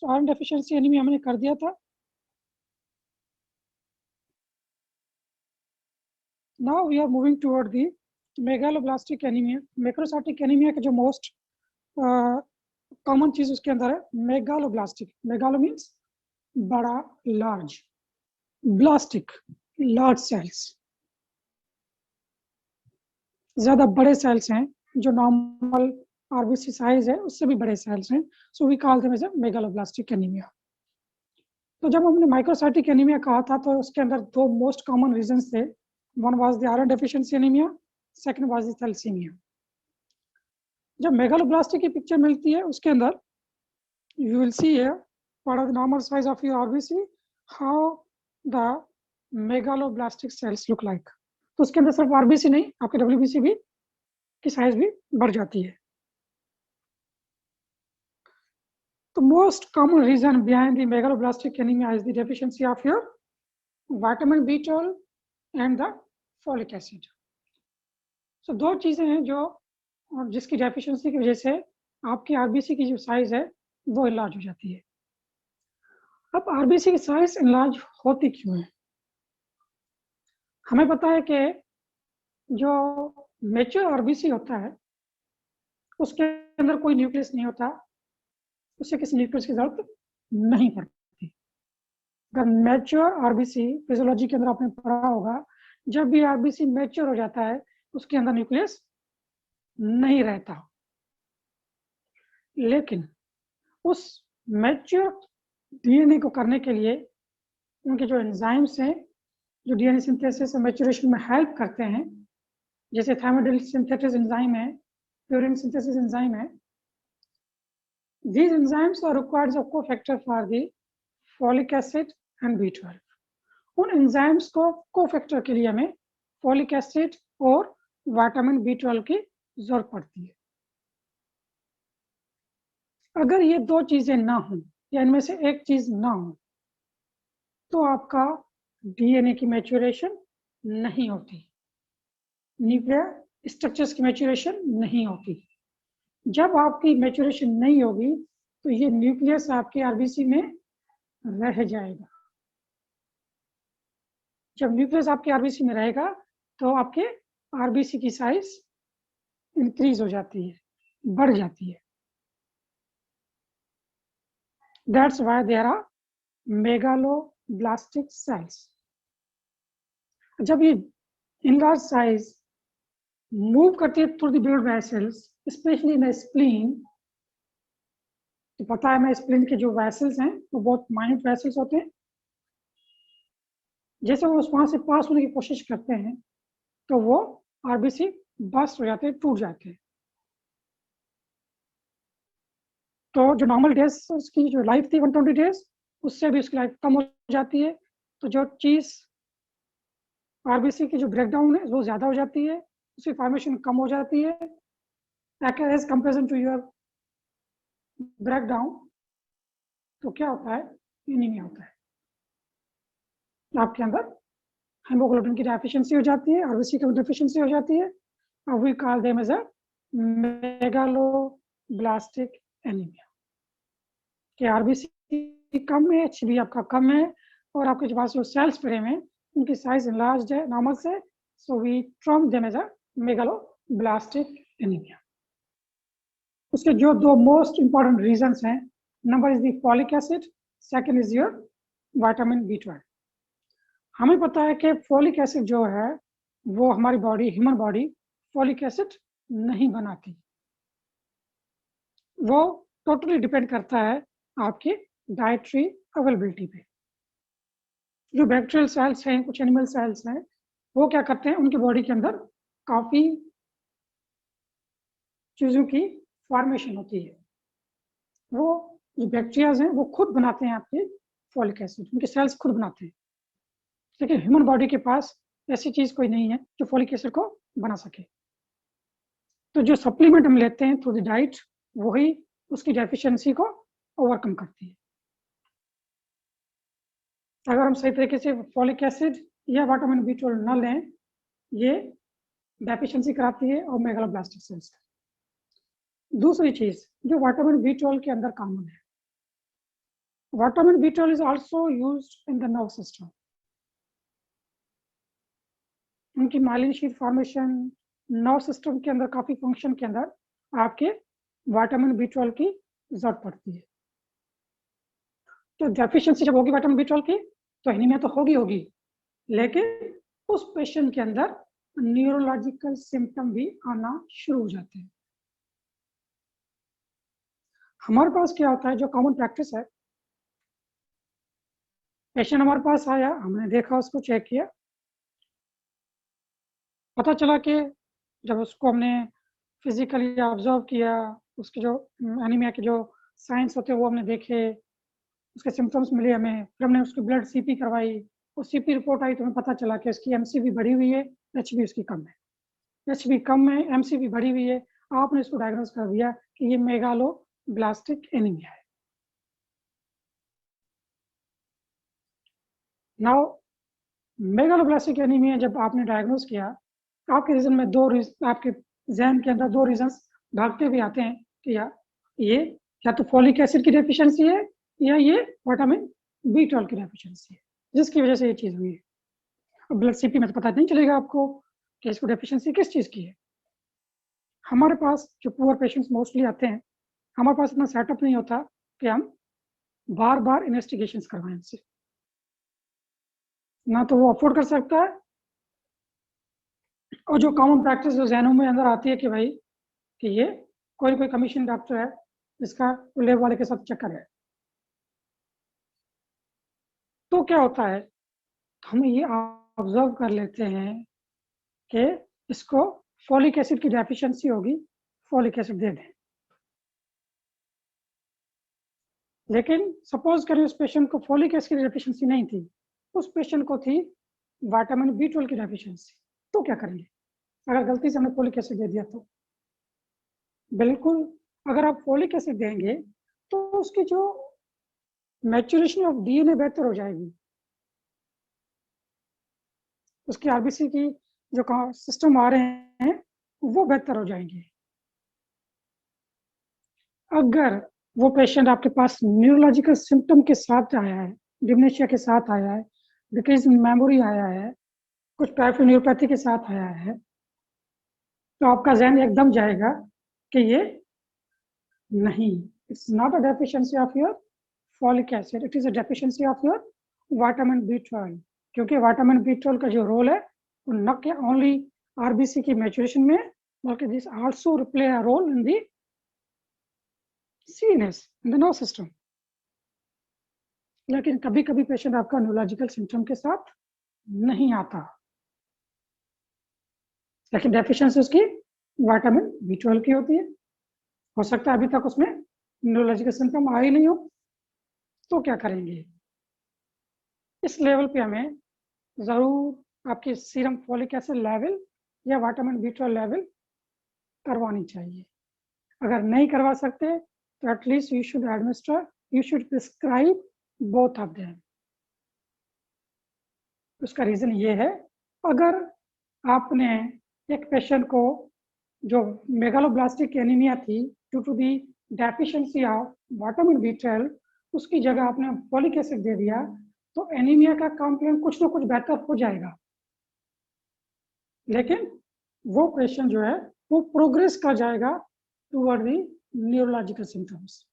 So iron deficiency anaemia हमने कर दिया था। Now we are moving toward the megaloblastic anaemia. Macrocytic anaemia का जो मोस्ट कॉमन चीज उसके अंदर है मेगालोब्लास्टिक। मेगालो मीन्स बड़ा, लार्ज, ब्लास्टिक लार्ज सेल्स, ज्यादा बड़े सेल्स हैं जो नॉर्मल आरबीसी साइज है उससे भी बड़े सेल्स हैं। So we call them as a megaloblastic anaemia. तो जब हमने माइक्रोसाइटिक एनीमिया कहा था तो उसके अंदर दो मोस्ट कॉमन रीजंस थे। One was the iron deficiency anaemia, second was the thalassaemia. जब मेगालोब्लास्टिक की पिक्चर मिलती है उसके अंदर you will see here what are the normal size of your RBC, how the megaloblastic cells look like। तो उसके अंदर सिर्फ आरबीसी नहीं, आपके डब्ल्यूबीसी भी की साइज भी बढ़ जाती है। तो most common reason behind the megaloblastic anemia is the deficiency of your vitamin B12 and the folic acid. So दो चीजें हैं जो और जिसकी डेफिशिएंसी की वजह से आपकी आरबीसी की जो साइज है वो इलाज हो जाती है। अब आरबीसी की साइज इलाज होती क्यों है? हमें पता है कि जो मैच्योर आरबीसी होता है उसके अंदर कोई न्यूक्लियस नहीं होता, उसे किसी न्यूक्लियस की जरूरत नहीं पड़ती। अगर मैच्योर आरबीसी फिजियोलॉजी के अंदर आपने पढ़ा होगा, जब भी आरबीसी मैच्योर हो जाता है उसके अंदर न्यूक्लियस नहीं रहता। लेकिन उस मैच्योर डीएनए को करने के लिए उनके जो एंजाइम्स हैं जो डीएनए सिंथेसिस और मैच्योरेशन में हेल्प करते हैं, जैसे थायमिडिल सिंथेसिस एंजाइम है, प्यूरिन सिंथेसिस एंजाइम है, these enzymes are required as a cofactor for the folic acid and B12। उन एंजाइम्स को कोफैक्टर के लिए हमें फॉलिक एसिड और विटामिन B12 की जरूरत पड़ती है। अगर ये दो चीजें ना हो या इनमें से एक चीज ना हो तो आपका डीएनए की मैच्योरेशन नहीं होती, न्यूक्लियर स्ट्रक्चर्स की मैच्योरेशन नहीं होती। जब आपकी मैच्योरेशन नहीं होगी तो ये न्यूक्लियस आपके आरबीसी में रह जाएगा। जब न्यूक्लियस आपके आरबीसी में रहेगा तो आपके आरबीसी की साइज इंक्रीज हो जाती है, बढ़ जाती है। That's why there are megaloblastic cells. जब ये इनलार्ज साइज मूव करती है through the blood vessels, specially in spleen, तो पता है मैं स्प्लीन के जो वेसल्स हैं वो बहुत माइन्यूट वेसल्स होते हैं। जैसे वो वहां से पास होने की कोशिश करते हैं तो वो आरबीसी बस्ट हो जाते हैं, टूट जाते हैं। तो जो नॉर्मल डेज उसकी जो लाइफ थी 120 डेज, उससे भी उसकी लाइफ कम हो जाती है। तो जो चीज आरबीसी की जो ब्रेकडाउन है वो ज्यादा हो जाती है, उसकी फॉर्मेशन कम हो जाती है as comparison to your breakdown. तो क्या होता है, एनीमिया होता है। आपके अंदर हेमोग्लोबिन की डेफिशिएंसी हो जाती है, आरबीसी की डेफिशिएंसी हो जाती है, और we call them as a megaloblastic anaemia. कि आरबीसी कम है, एचबी आपका कम है, और आपके पास जो सेल्स पड़े हुए हैं उनकी साइज इनलार्ज है नॉर्मल से, so we term them as a megaloblastic anaemia. उसके जो दो मोस्ट इंपॉर्टेंट रीजंस हैं, number is the folic acid, second is your vitamin B12। हमें पता है कि फॉलिक एसिड जो है वो हमारी body, human body folic acid नहीं बनाती। वो टोटली डिपेंड करता है आपकी डाइटरी अवेलेबिलिटी पे। जो बैक्टीरियल सेल्स हैं, कुछ एनिमल सेल्स हैं, वो क्या करते हैं, उनकी बॉडी के अंदर काफी चीजों की फॉर्मेशन होती है। वो जो बैक्टीरियाज हैं वो खुद बनाते हैं आपके फॉलिक एसिड, उनके सेल्स खुद बनाते हैं। लेकिन ह्यूमन बॉडी के पास ऐसी चीज कोई नहीं है जो फॉलिक एसिड को बना सके। तो जो सप्लीमेंट हम लेते हैं थ्रू द डाइट, वही उसकी डेफिशिएंसी को ओवरकम करती है। अगर हम सही तरीके से फॉलिक एसिड या विटामिन B12 न लें, ये डेफिशिएंसी कराती है और मेगालोब्लास्टिक सेल्स का। दूसरी चीज जो विटामिन B12 के अंदर कॉमन है, Vitamin B12 is also used in the nerve system. उनकी myelin sheath formation, nerve system के अंदर काफी फंक्शन के अंदर आपके विटामिन B12 की जरूरत पड़ती है। तो डेफिशिएंसी जब होगी विटामिन B12 की तो एनीमिया तो होगी, लेकिन उस पेशेंट के अंदर न्यूरोलॉजिकल सिम्टम भी आना शुरू हो जाते हैं। हमारे पास क्या होता है, जो कॉमन प्रैक्टिस है, पेशेंट हमारे पास आया, हमने देखा, उसको चेक किया, पता चला कि जब उसको हमने फिजिकली ऑब्जर्व किया, उसके जो एनीमिया के जो साइंस होते हैं वो हमने देखे, उसके सिम्टम्स मिले हमें, फिर हमने उसकी ब्लड सीपी करवाई, वो सीपी रिपोर्ट आई तो हमें पता चला कि उसकी एमसीवी बढ़ी हुई है, एचबी उसकी कम है, एचबी कम है, एमसीवी बढ़ी हुई है, आपने इसको डायग्नोज कर दिया कि ये मेगालोब्लास्टिक एनीमिया है। नाउ मेगालोब्लास्टिक एनीमिया जब आपने डायग्नोज किया, आपके रीजन में आपके जहन के अंदर दो रीजन्स भागते हुए आते हैं कि ये या तो फॉलिक एसिड की डेफिशिएंसी है या ये विटामिन B12 की डेफिशिएंसी है, जिसकी वजह से ये चीज़ हुई है। अब ब्लड सीपी में तो पता नहीं चलेगा आपको कि इसको डेफिशिएंसी किस चीज़ की है। हमारे पास जो पुअर पेशेंट्स मोस्टली आते हैं, हमारे पास इतना सेटअप नहीं होता कि हम बार बार इन्वेस्टिगेशंस करवाएं इनसे, ना तो वो अफोर्ड कर सकता है, और जो कॉमन प्रैक्टिस जो जहनों में अंदर आती है कि भाई कि ये कोई कमीशन डॉक्टर है जिसका लेब वाले के साथ चक्कर है, तो क्या होता है, हम ये ऑब्जर्व कर लेते हैं कि इसको फॉलिक एसिड की डेफिशिएंसी होगी, फॉलिक एसिड दे दें। लेकिन सपोज करें उस पेशेंट को फॉलिक एसिड की डेफिशिएंसी नहीं थी, उस पेशेंट को थी विटामिन B12 की डेफिशिएंसी, तो क्या करेंगे अगर गलती से हमने फॉलिक एसिड दे दिया तो? बिल्कुल, अगर आप फॉलिक एसिड देंगे तो उसकी जो मैच्योरेशन ऑफ डीएनए बेहतर हो जाएगी, उसकी आरबीसी की जो सिस्टम आ रहे हैं वो बेहतर हो जाएंगे। अगर वो पेशेंट आपके पास न्यूरोलॉजिकल सिम्टम के साथ आया है, डिमेंशिया के साथ आया है, डिक्रीज इन मेमोरी आया है, कुछ पैराफिन न्यूरोपैथी के साथ आया है, तो आपका जहन एकदम जाएगा कि ये नहीं, it's not a deficiency of your folic acid, it is a deficiency of your vitamin B12, क्योंकि विटामिन B12 का जो रोल है वो न कि ओनली आरबीसी की मैच्योरेशन में, बल्कि this also play a role in the CNS, in the nerve system. लेकिन कभी कभी पेशेंट आपका न्यूरोलॉजिकल सिम्टम के साथ नहीं आता, लेकिन डेफिशिएंसी उसकी विटामिन B12 की होती है, हो सकता है अभी तक उसमें न्यूरोलॉजिकल सिम्टम आ ही नहीं हो, तो क्या करेंगे, इस लेवल पे हमें जरूर आपकी सीरम फॉलिक एसिड लेवल या विटामिन B12 लेवल करवानी चाहिए। अगर नहीं करवा सकते तो at least you should prescribe both of them. उसका रीजन ये है, अगर आपने एक पेशेंट को जो मेगालोब्लास्टिक एनीमिया थी due to the deficiency of vitamin B12, उसकी जगह आपने फॉलिक एसिड दे दिया तो एनीमिया का कंप्लेन कुछ ना कुछ बेहतर हो जाएगा, लेकिन वो पेशेंट जो है वो प्रोग्रेस कर जाएगा टूवर्ड दी न्यूरोलॉजिकल सिम्टम्स,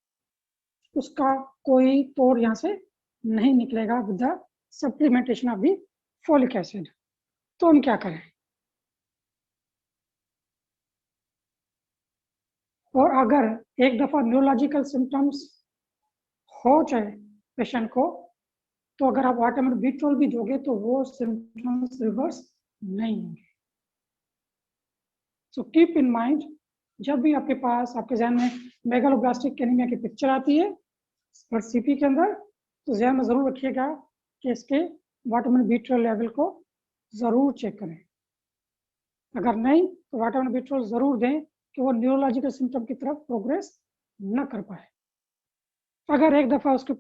उसका कोई तोड़ यहाँ से नहीं निकलेगा with the supplementation of the folic acid. तो हम क्या करें, और अगर एक दफा न्यूरोलॉजिकल सिम्टम्स हो जाए पेशेंट को, तो अगर आप विटामिन B12 भी दोगे तो वो सिम्टम्स रिवर्स नहीं होंगे। सो कीप इन माइंड, जब भी आपके पास आपके जहन में मेगालोब्लास्टिक एनीमिया की पिक्चर आती है ब्लड सीपी के अंदर, तो जहन में जरूर रखिएगा कि इसके विटामिन B12 लेवल को जरूर चेक करें। अगर नहीं तो विटामिन B12 जरूर दें कि वो न्यूरोलॉजिकल सिम्टम की तरफ प्रोग्रेस न कर पाए। अगर एक दफा उसके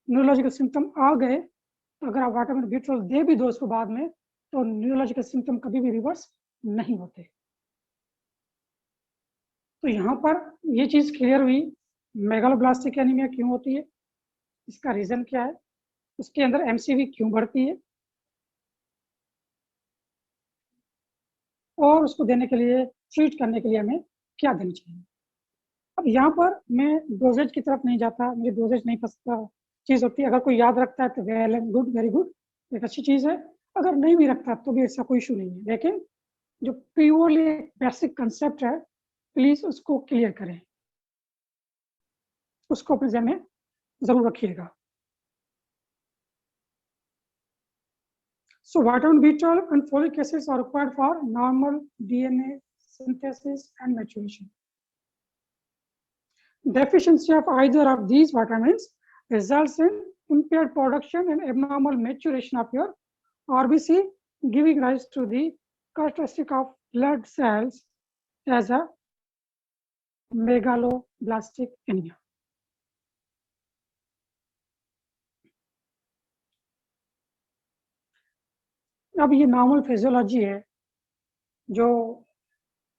न्यूरोलॉजिकल सिम्टम आ गए तो अगर आप विटामिन B12 दे भी दो उसको बाद में, तो न्यूरोलॉजिकल सिम्टम कभी भी रिवर्स नहीं होते। तो यहाँ पर ये चीज क्लियर हुई मेगालोब्लास्टिक एनीमिया क्यों होती है, इसका रीजन क्या है, उसके अंदर एमसीवी क्यों बढ़ती है, और उसको देने के लिए, ट्रीट करने के लिए हमें क्या देना चाहिए। अब यहाँ पर मैं डोजेज की तरफ नहीं जाता, मुझे डोजेज नहीं पता चीज़ होती है। अगर कोई याद रखता है तो well and good, very good, एक अच्छी चीज़ है। अगर नहीं भी रखता तो भी ऐसा कोई इशू नहीं है, लेकिन जो प्योरली बेसिक कंसेप्ट है, प्लीज़ उसको क्लियर करें, उसको अपने ज़हन में ज़रूर रखिएगा। So vitamin B12 and folic acids are required for normal DNA synthesis and maturation. Deficiency of either of these vitamins results in impaired production and abnormal maturation of your RBC, giving rise to the characteristic of blood cells as a megaloblastic anemia. अब ये normal physiology है जो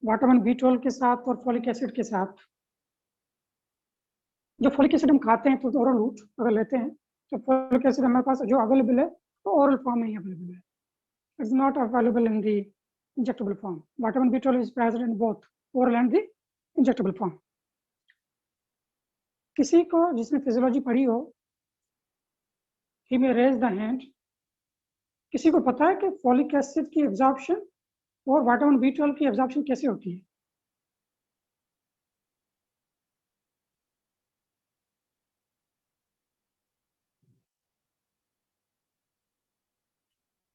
vitamin B12 के साथ और folic acid के साथ, जो फोलिक एसिड हम खाते हैं तो ओरल रूट अगर लेते हैं तो फोलिक एसिड हमारे पास जो अवेलेबल है तो ओरल फॉर्म में ही अवेलेबल है, it's not available in the injectable form. Vitamin B12 is present in both oral and the injectable form. किसी को जिसने फिजियोलॉजी पढ़ी हो, ही मे रेज द हैंड, किसी को पता है कि फोलिक एसिड की एब्जॉर्प्शन और विटामिन B12 की एब्जॉर्प्शन कैसे होती है?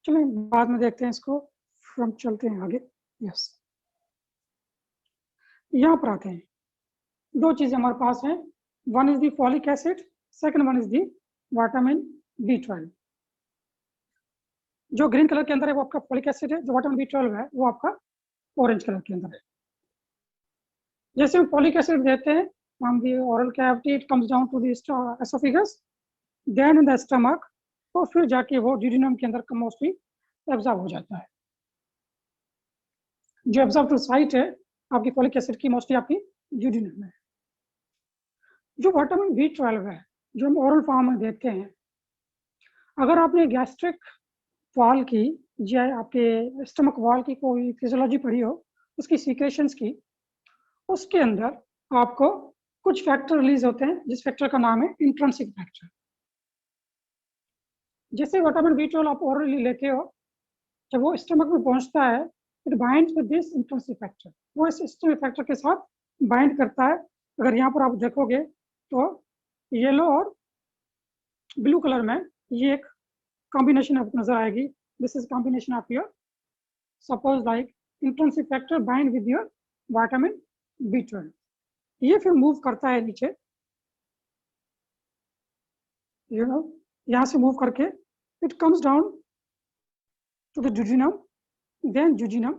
चलें बाद में देखते हैं इसको, हम चलते हैं आगे। यस, यहाँ पर आते हैं। दो चीजें हमारे पास हैं, one is the folic acid, second one is the vitamin B12। जो ग्रीन कलर के अंदर है वो आपका फॉलिक एसिड है, जो विटामिन B12 है वो आपका ऑरेंज कलर के अंदर है। जैसे हम फॉलिक एसिड देते हैं from the oral cavity, it comes down to the oesophagus, then in the stomach, और फिर जाके वो ड्यूडेनम के अंदर मोस्टली एब्जॉर्ब हो जाता है। जो एब्जॉर्ब साइट है आपकी फॉलिक एसिड की मोस्टली आपकी ड्यूडेनम में है। जो विटामिन B12 है जो हम ओरल फॉर्म में देते हैं, अगर आपने गैस्ट्रिक वॉल की या आपके स्टमक वॉल की कोई फिजियोलॉजी पढ़ी हो, उसकी सीक्रेशंस की, उसके अंदर आपको कुछ फैक्टर रिलीज होते हैं जिस फैक्टर का नाम है इंट्रिंसिक फैक्टर। जैसे विटामिन B12 आप ओरली लेते हो, जब वो स्टमक में पहुंचता है, it binds with this intrinsic factor, वो इस स्टमक फैक्टर के साथ बाइंड करता है। अगर यहाँ पर आप देखोगे तो येलो और ब्लू कलर में ये एक कॉम्बिनेशन आपको नजर आएगी, this is combination of your, suppose like intrinsic factor bind with your vitamin B12। ये फिर मूव करता है नीचे, यू नो, यहाँ से मूव करके it comes down to the duodenum, then jejunum,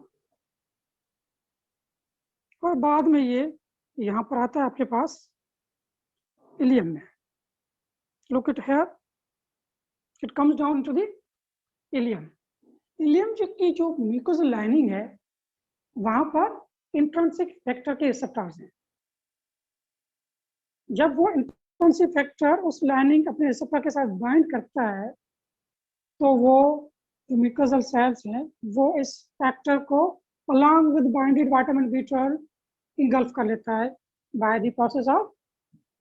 और बाद में ये यहाँ पर आता है आपके पास इलियम में। Look it here, it comes down to the ileum. Ileum की जो म्यूकोजल लाइनिंग है, वहां पर इंट्रिंसिक फैक्टर के रिसेप्टर्स हैं। जब वो इंट्रिंसिक फैक्टर उस लाइनिंग अपने रिसेप्टर के साथ बाइंड करता है, तो वो जो म्यूकोजल सेल्स हैं वो इस फैक्टर को along with binded vitamin B12 engulf कर लेता है बाय द प्रोसेस ऑफ,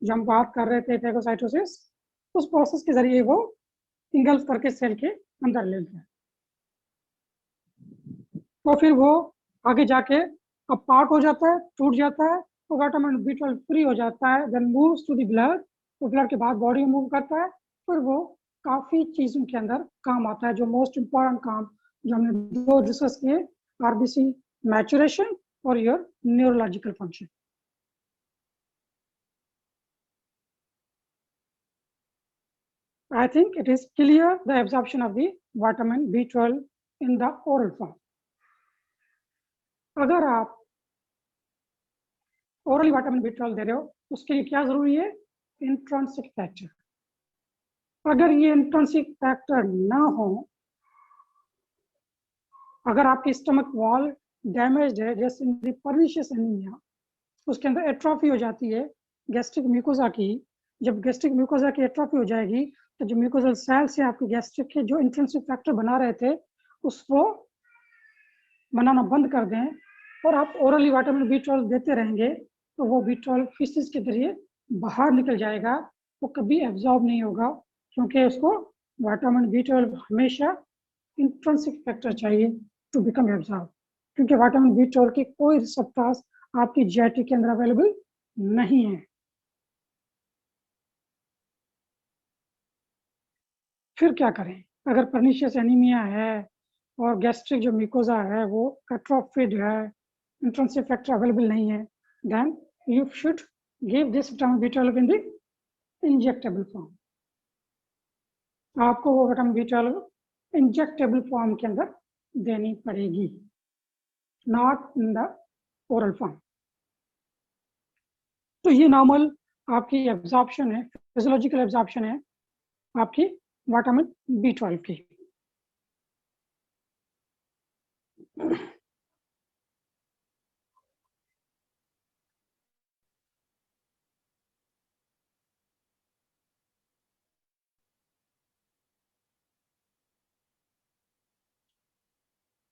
जो हम बात कर रहे थे फेगोसाइटोसिस, उस प्रोसेस के जरिए वो इंगल्फ करके सेल के अंदर ले लेता है। तो फिर वो आगे जाके अब पार्ट हो जाता है, टूट जाता है, तो विटामिन B12 फ्री हो जाता है, then moves to the blood, तो ब्लड के बाद बॉडी में मूव करता है, फिर वो काफ़ी चीज़ों के अंदर काम आता है। जो मोस्ट इम्पॉर्टेंट काम जो हमने दो डिस्कस किए, RBC मैचुरेशन और your neurological function. I think it is clear the absorption of the vitamin B12 in the oral form. अगर आप ओरली विटामिन B12 दे रहे हो, उसके लिए क्या जरूरी है? Intrinsic factor. अगर ये इंट्रिंसिक फैक्टर ना हो, अगर आपकी स्टमक वॉल डैमेज है, जैसे पर्निशियस एनीमिया, उसके अंदर एट्रोफी हो जाती है गैस्ट्रिक म्यूकोसा की, जब गैस्ट्रिक म्यूकोजा की एट्रोफी हो जाएगी तो जो म्यूकोजल सेल्स है आपके गैस्ट्रिक के जो इंट्रिंसिक फैक्टर बना रहे थे उसको बनाना बंद कर दें और आप ओरली विटामिन B12 देते रहेंगे तो वो B12 फीसिस के जरिए बाहर निकल जाएगा, वो कभी एब्जॉर्ब नहीं होगा, क्योंकि उसको विटामिन B12 हमेशा इंट्रिंसिक फैक्टर चाहिए टू बिकम एब्जॉर्ब, क्योंकि विटामिन B12 की कोई रिसेप्टर्स आपकी जीआईटी के अंदर अवेलेबल नहीं है। फिर क्या करें? अगर पर्निशियस एनीमिया है और गैस्ट्रिक जो म्यूकोजा है वो एट्रोफिड है, इंट्रिंसिक फैक्टर अवेलेबल नहीं है, then you should give this vitamin B12 in the injectable form. आपको वो विटामिन B12 इंजेक्टेबल फॉर्म के अंदर देनी पड़ेगी, not in the oral form. तो ये नॉर्मल आपकी एब्जॉर्प्शन है, फिजियोलॉजिकल एब्जॉर्प्शन है आपकी विटामिन B12 की।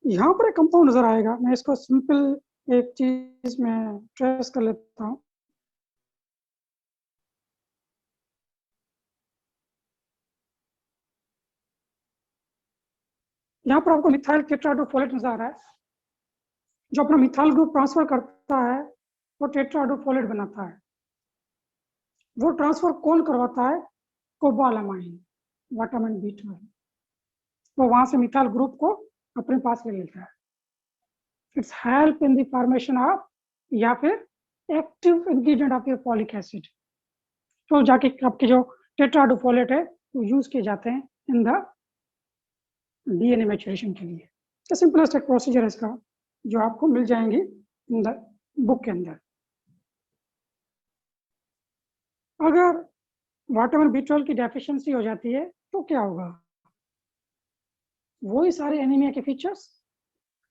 यहाँ पर एक कंपाउंड नजर आएगा, मैं इसको सिंपल एक चीज में ट्रेस कर लेता हूँ। यहाँ पर आपको मिथाइल टेट्राहैड्रोफोलेट नजर आ रहा है, जो अपना मिथाइल ग्रुप ट्रांसफर करता है वो टेट्राहैड्रोफोलेट बनाता है। वो ट्रांसफर कौन करवाता है? Cobalamin, vitamin B12। वो वहां से मिथाइल ग्रुप को अपने पास ले लेता है। It's help in the formation of, या फिर active ingredient of your folic acid. तो जाके आपके जो टेट्राहैड्रोफोलेट है वो यूज किए जाते हैं इन द डीएनए मैच्योरेशन के लिए। तो सिंपलेस्ट एक प्रोसीजर है इसका, जो आपको मिल जाएंगे इन द बुक के अंदर। अगर विटामिन B12 की डेफिशिएंसी हो जाती है तो क्या होगा? वही सारे एनीमिया के features,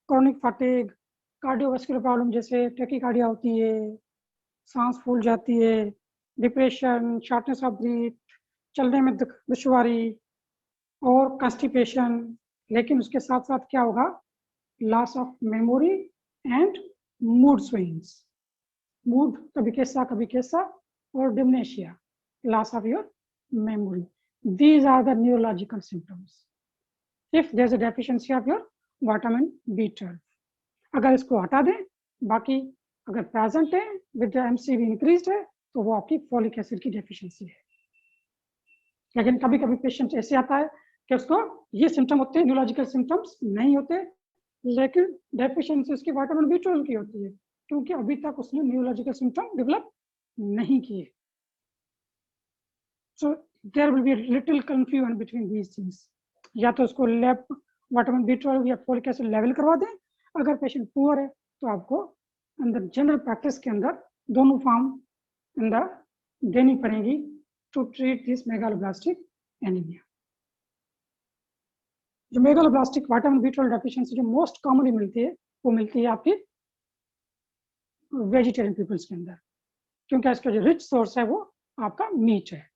chronic fatigue, cardiovascular problem जैसे टैकीकार्डिया होती है, सांस फूल जाती है, डिप्रेशन, शॉर्टनेस ऑफ ब्रीथ, चलने में दुश्वारी और कॉन्स्टिपेशन। लेकिन उसके साथ साथ क्या होगा? Loss of memory and mood swings, mood कभी कैसा और dementia, loss of your memory. These are the neurological symptoms if there's a deficiency of your vitamin B12. अगर इसको हटा दें, बाकी अगर प्रेजेंट है विद MCV इंक्रीज है तो वो आपकी फॉलिक एसिड की डेफिशिएंसी है। लेकिन कभी कभी पेशेंट ऐसे आता है कि उसको ये सिम्टम होते हैं, न्यूरोलॉजिकल सिम्टम्स नहीं होते, लेकिन डेफिशिएंसी उसकी विटामिन B12 की होती है, क्योंकि अभी तक उसने न्यूरोलॉजिकल सिम्टम डेवलप नहीं किए। So there will be a little confusion between these things. या तो उसको लैब विटामिन B12 या फोलिक एसिड लेवल करवा दें, अगर पेशेंट पुअर है तो आपको अंदर जनरल प्रैक्टिस के अंदर दोनों फॉर्म अंदर देनी पड़ेगी to treat this megaloblastic anaemia. जो मेगालोब्लास्टिक विटामिन B12 डेफिशिएंसी जो मोस्ट कॉमनली मिलती है वो मिलती है आपकी वेजिटेरियन पीपल्स के अंदर, क्योंकि इसका जो रिच सोर्स है वो आपका मीट है।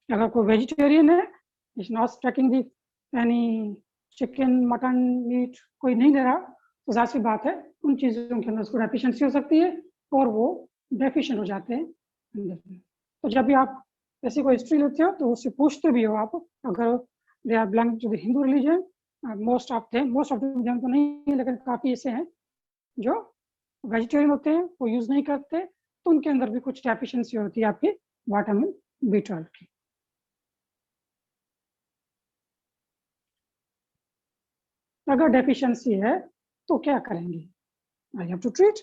अगर कोई वेजिटेरियन है, is not taking the any chicken mutton meat, कोई नहीं ले रहा, तो जाहिर सी बात है उन चीज़ों के अंदर उसको डेफिशिएंसी हो सकती है और वो डेफिशिएंट हो जाते हैं अंदर। तो जब भी आप ऐसी कोई हिस्ट्री लेते हो तो उससे पूछते भी हो आप, अगर they are belong to the Hindu religion, most of them तो नहीं, लेकिन काफ़ी ऐसे हैं जो वेजिटेरियन होते हैं, वो यूज़ नहीं करते, तो उनके अंदर भी कुछ डेफिशिएंसी होती है आपकी विटामिन B12 की। अगर डेफिशिएंसी है तो क्या करेंगे? आई हैव टू ट्रीट,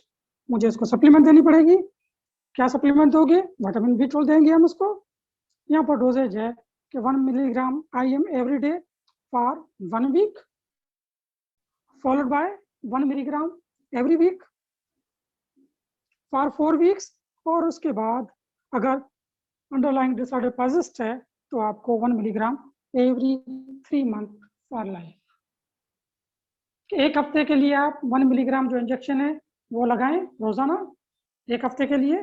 मुझे उसको सप्लीमेंट देनी पड़ेगी। क्या सप्लीमेंट दोगे? विटामिन B12 देंगे हम उसको। यहाँ पर डोजेज है कि 1 milligram IM every day for 1 week, followed by 1 milligram every week for 4 weeks, और उसके बाद अगर अंडरलाइंग डिसऑर्डर परसिस्ट है तो आपको 1 milligram every 3 month for life. एक हफ्ते के लिए आप 1 मिलीग्राम जो इंजेक्शन है वो लगाएं रोजाना 1 हफ्ते के लिए,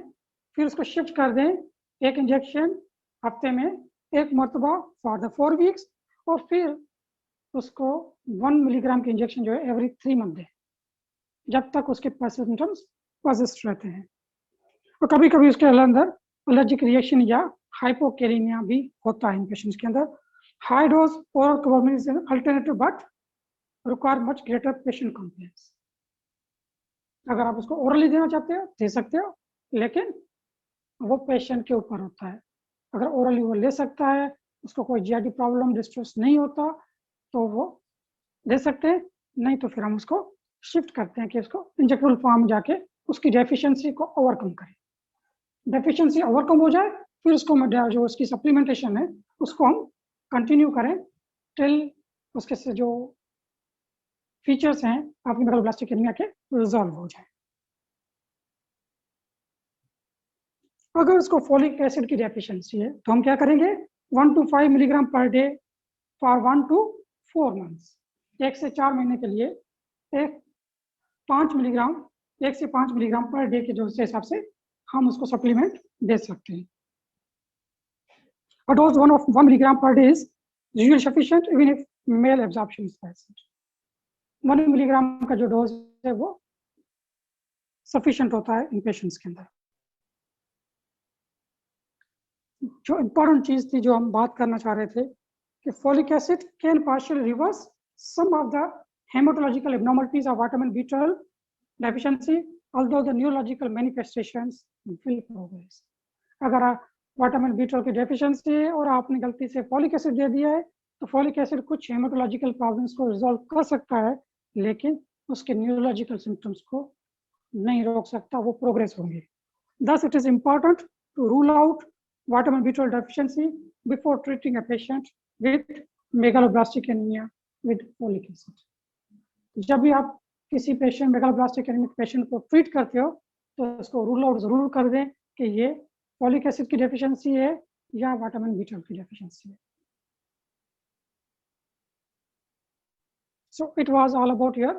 फिर उसको शिफ्ट कर दें एक इंजेक्शन हफ्ते में एक मरतबा फॉर द 4 वीक्स, और फिर उसको 1 मिलीग्राम की इंजेक्शन जो है एवरी 3 मंथ दे, जब तक उसके सिम्टम्स परसिस्ट रहते हैं। और कभी कभी उसके अंदर एलर्जिक रिएक्शन या हाइपोकैलेमिया भी होता है इन पेशेंट्स के अंदर। High dose oral cobalamin is an alternative but require much greater patient confidence. अगर आप उसको ओरली देना चाहते हो दे सकते हो, लेकिन वो पेशेंट के ऊपर होता है। अगर ओरली वो ले सकता है, उसको कोई जीआईडी प्रॉब्लम डिस्ट्रेस नहीं होता, तो वो दे सकते हैं, नहीं तो फिर हम उसको शिफ्ट करते हैं कि उसको इंजेक्टेबल फॉर्म में जाके उसकी डेफिशिएंसी को ओवरकम करें। डेफिशिएंसी ओवरकम हो जाए, फिर उसको जो उसकी सप्लीमेंटेशन है उसको हम कंटिन्यू करें टिल उसके से जो फीचर्स हैं आपकी मेगालोब्लास्टिक एनीमिया के रिजॉल्व हो जाए। अगर उसको फोलिक एसिड की डेफिशिएंसी है तो हम क्या करेंगे, 1 to 5 milligram per day for 1 to 4 months, 1 से 4 महीने के लिए 1 से 5 मिलीग्राम पर डे के जो हिसाब से हम उसको सप्लीमेंट दे सकते हैं। A dose 1 milligram per day is usually sufficient even if male absorption is present. 1 milligram का जो डोज है वो सफिशिएंट होता है इन पेशेंट्स के अंदर। जो इंपॉर्टेंट चीज थी जो हम बात करना चाह रहे थे कि folic acid can partially reverse some of the haematological abnormalities of vitamin B12 deficiency, although the neurological manifestations will progress. अगर विटामिन B12 की डेफिशिएंसी है और आपने गलती से फोलिक एसिड दे दिया है, तो फोलिक एसिड कुछ हेमाटोलॉजिकल प्रॉब्लम्स को रिजॉल्व कर सकता है, लेकिन उसके न्यूरोलॉजिकल सिम्टम्स को नहीं रोक सकता, वो प्रोग्रेस होंगे। Thus, it is important to rule out vitamin B12 deficiency before treating a patient with megaloblastic anemia with folic acid. जब भी आप किसी पेशेंट मेगालोब्लास्टिक एनीमिक पेशेंट को ट्रीट करते हो तो उसको रूल आउट जरूर कर दें कि ये फोलिक एसिड की डेफिशिएंसी है या विटामिन B12 की डेफिशिएंसी है। So it was all about your